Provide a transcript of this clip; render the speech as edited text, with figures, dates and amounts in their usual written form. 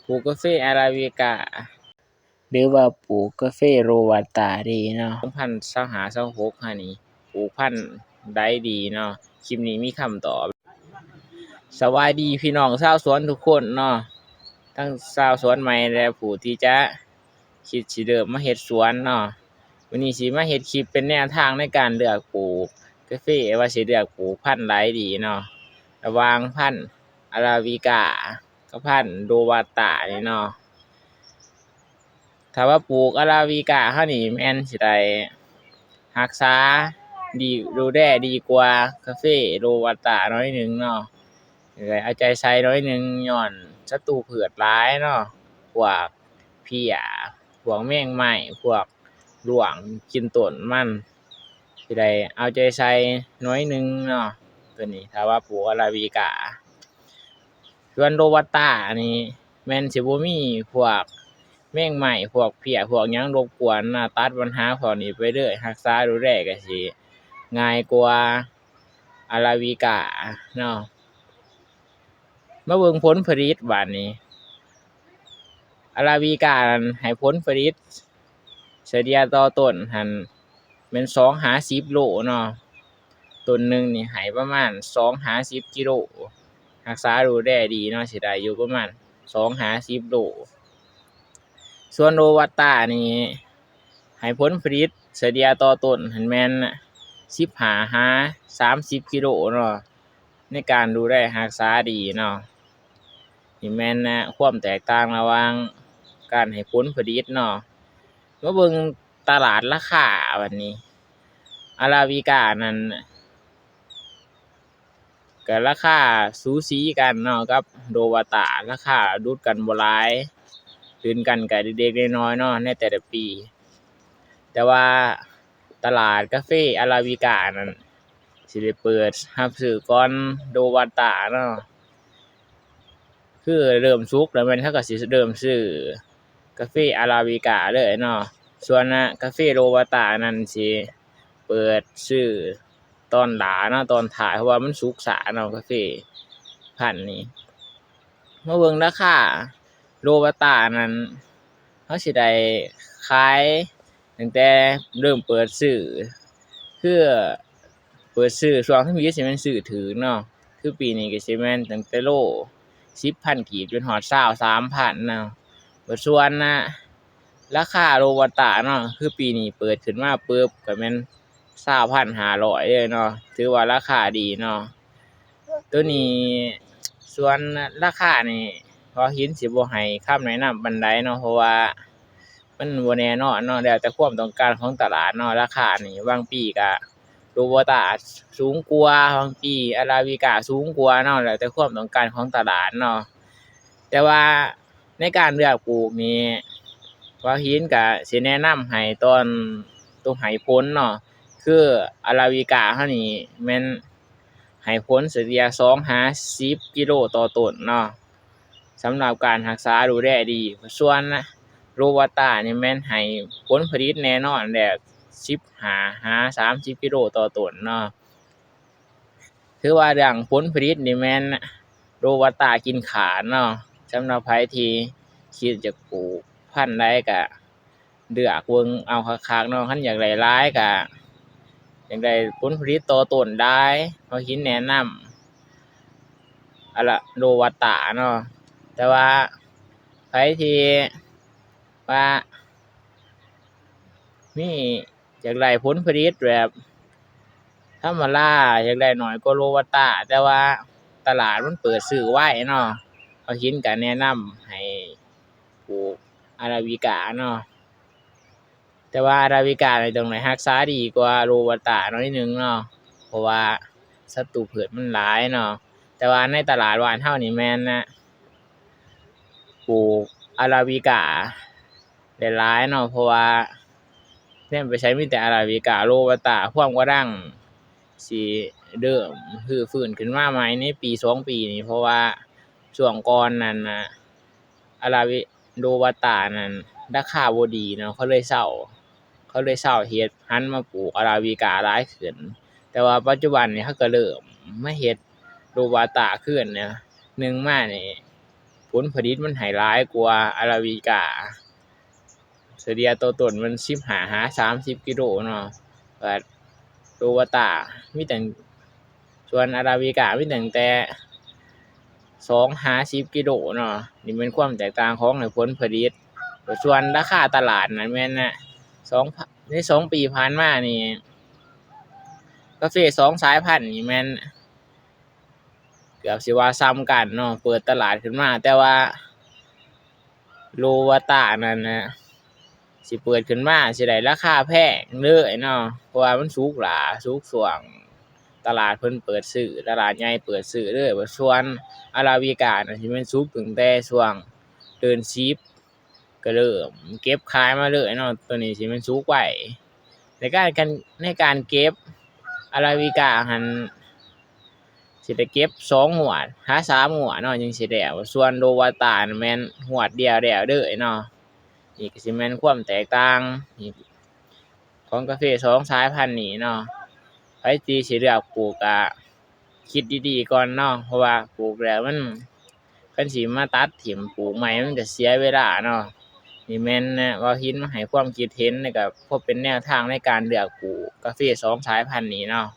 ปลูกกาแฟอาราบิก้าหรือว่าปลูกกาแฟโรบัสต้าดีเนาะ2025-26นี่ปลูกพันธุ์ใดดีเนาะคลิปนี้มีคำตอบสวัสดีพี่น้องชาวสวนทุกคนเนาะทั้งชาวสวนใหม่และผู้ที่จะคิดสิเริ่มมาเฮ็ดสวนเนาะวันนี้สิมาเฮ็ดคลิปเป็นแนวทางในการเลือกปลูกกาแฟว่าสิเลือกปลูกพันธุ์ใดดีเนาะระหว่างพันธุ์อาราบิก้ากับพันธุ์โรบัสต้านี่เนาะถ้าว่าปลูกอาราบิก้าเฮานี่แม่นสิได้รักษาดีดูแลดีกว่ากาแฟโรบัสต้าน้อยหนึ่งเนาะก็เอาใจใส่น้อยหนึ่งญ้อนศัตรูพืชหลายเนาะพวกเพี้ยพวกแมงไม้พวกร่วงกินต้นมันสิได้เอาใจใส่น้อยหนึ่งเนาะตัวนี้ถ้าว่าปลูกอาราบิก้าส่วนโรบัสต้านี่แม่นสิบ่มีพวกแมงไม้พวกเพี้ยพวกหยังรบกวนนะตัดปัญหาพวกนี้ไปเลยรักษาดูแลก็สิง่ายกว่าอาราบิก้าเนาะมาเบิ่งผลผลิตบัดนี้อาราบิก้านั้นให้ผลผลิตเฉลี่ยต่อต้นหั้นแม่น2-10 โลเนาะต้นหนึ่งนี่ให้ประมาณ2-10 กิโลรักษาดูแลดีเนาะสิได้อยู่ประมาณ2-10 โลส่วนโรบัสต้านี่ให้ผลผลิตเฉลี่ยต่อต้นหั้นแม่น15-30 กิโลเนาะในการดูแลรักษาดีเนาะนี่แม่นความแตกต่างระหว่างการให้ผลผลิตเนาะมาเบิ่งตลาดราคาบัดนี้อาราบิก้านั้นก็ราคาสูสีกันเนาะกับโรบัสต้าราคาดุดกันบ่หลายขึ้นกันก็เล็กๆน้อยๆเนาะในแต่ละปีแต่ว่าตลาดกาแฟอาราบิก้านั้นสิได้เปิดรับซื้อก่อนโรบัสต้าเนาะคือเริ่มสุกแล้วแม่นเขาก็สิเริ่มซื้อกาแฟอาราบิก้าเลยเนาะส่วนกาแฟโรบัสต้านั้นสิเปิดซื้อตอนหลาเนาะตอนท้ายเพราะว่ามันสุกช้าเนาะกาแฟพันธุ์นี้มาเบิ่งราคาโรบัสต้านั้นเขาสิได้ขายตั้งแต่เริ่มเปิดซื้อคือเปิดซื้อช่วงที่มีสิแม่นซื้อถือเนาะคือปีนี้ก็สิแม่นตั้งแต่โล10,000 กีบจนฮอด23,000เนาะส่วนราคาโรบัสต้าเนาะคือปีนี้เปิดขึ้นมาปึ๊บก็แม่น20,500เลยเนาะถือว่าราคาดีเนาะตัวนี้ส่วนราคานี่พอหินสิบ่ให้คำแนะนำปานใดเนาะเพราะว่ามันบ่แน่นอนเนาะแล้วแต่ความต้องการของตลาดเนาะราคานี่บางปีก็โรบัสต้าสูงกว่าบางปีอาราบิก้าสูงกว่าเนาะแล้วแต่ความต้องการของตลาดเนาะแต่ว่าในการเลือกปลูกนี่พอหินก็สิแนะนำให้ตอนให้ผลเนาะคืออาราบิก้าเฮานี่แม่นให้ผลเฉลี่ย2-10 กิโลต่อต้นเนาะสำหรับการรักษาดูแลดีส่วนโรบัสต้านี่แม่นให้ผลผลิตแน่นอนแล้ว15-30 กิโลต่อต้นเนาะถือว่าเรื่องผลผลิตนี่แม่นโรบัสต้ากินขาดเนาะสำหรับไผที่คิดจะปลูกพันธุ์ใดก็เลือกเบิ่งเอาคักๆเนาะคันอยากได้หลายก็อยากได้ผลผลิตต่อต้นหลายพอหินแนะนำโรบัสต้าเนาะแต่ว่าไผที่ว่ามีอยากได้ผลผลิตแบบธรรมดาอยากได้น้อยกว่าโรบัสต้าแต่ว่าตลาดมันเปิดซื้อไว้เนาะพอหินก็แนะนำให้ปลูกอาราบิก้าเนาะแต่ว่าอาราบิก้านี่ต้องได้รักษาดีกว่าโรบัสต้าน้อยหนึ่งเนาะเพราะว่าศัตรูพืชมันหลายเนาะแต่ว่าในตลาดบ้านเฮานี่แม่นปลูกอาราบิก้าได้หลายเนาะเพราะว่าแนมไปใช้มีแต่อาราบิก้าโรบัสต้าความกระดังสิเริ่มฟื้นขึ้นมาใหม่ในปี2ปีนี้เพราะว่าช่วงก่อนนั้นอาราบิโรบัสต้านั้นราคาบ่ดีเนาะเขาเลยเซาเฮ็ดหันมาปลูกอาราบิก้าหลายขึ้นแต่ว่าปัจจุบันนี่เขาก็เริ่มมาเฮ็ดโรบัสต้าขึ้นเนี่ยหนึ่งมานี่ผ ผลผลิตมันให้หลายกว่าอาราบิก้าเฉลี่ยต่อต้นมัน15-30กิโลเนาะก็โรบัสต้ามีแต่ส่วนอาราบิก้ามีตั้งแต่2-10กิโลเนาะนี่เป็นความแตกต่างของผลผลิตส่วนราคาตลาดนั่นแม่นนะใน2ปีผ่านมานี่กาแฟ2สายพันธุ์นี่แม่นเกือบสิว่าซ้ำกันเนาะเปิดตลาดขึ้นมาแต่ว่าโรบัสต้านั่นนะสิเปิดขึ้นมาสิได้ราคาแพงเลยเนาะเพราะว่ามันสุกหลาสุกช่วงตลาดเพิ่นเปิดซื้อตลาดใหญ่เปิดซื้อเลยส่วนอาราบิก้าน่ะสิแม่นสุกตั้งแต่ช่วงเดือน10ก็เริ่มเก็บขายมาเลยเนาะตัวนี้สิแม่นสุกไว้ในการเก็บอาราบิก้าหั่นสิได้เก็บ2หวดหา3หวดเนาะจังสิแล้วส่วนโรบัสต้าน่ะแม่นหวดเดียวแล้วเด้อเนาะนี่ก็สิแม่นความแตกต่างนี่ของกาแฟ2สายพันธุ์นี้เนาะไผที่สิเลือกปลูกก็คิดดีๆก่อนเนาะเพราะว่าปลูกแล้วมันคันสิมาตัดถิ้มปลูกใหม่มันก็เสียเวลาเนาะนี่แม่นว่าหินมาให้ความคิดเห็นแล้วก็พบเป็นแนวทางในการเลือกปลูกกาแฟ2สายพันธุ์นี้เนาะ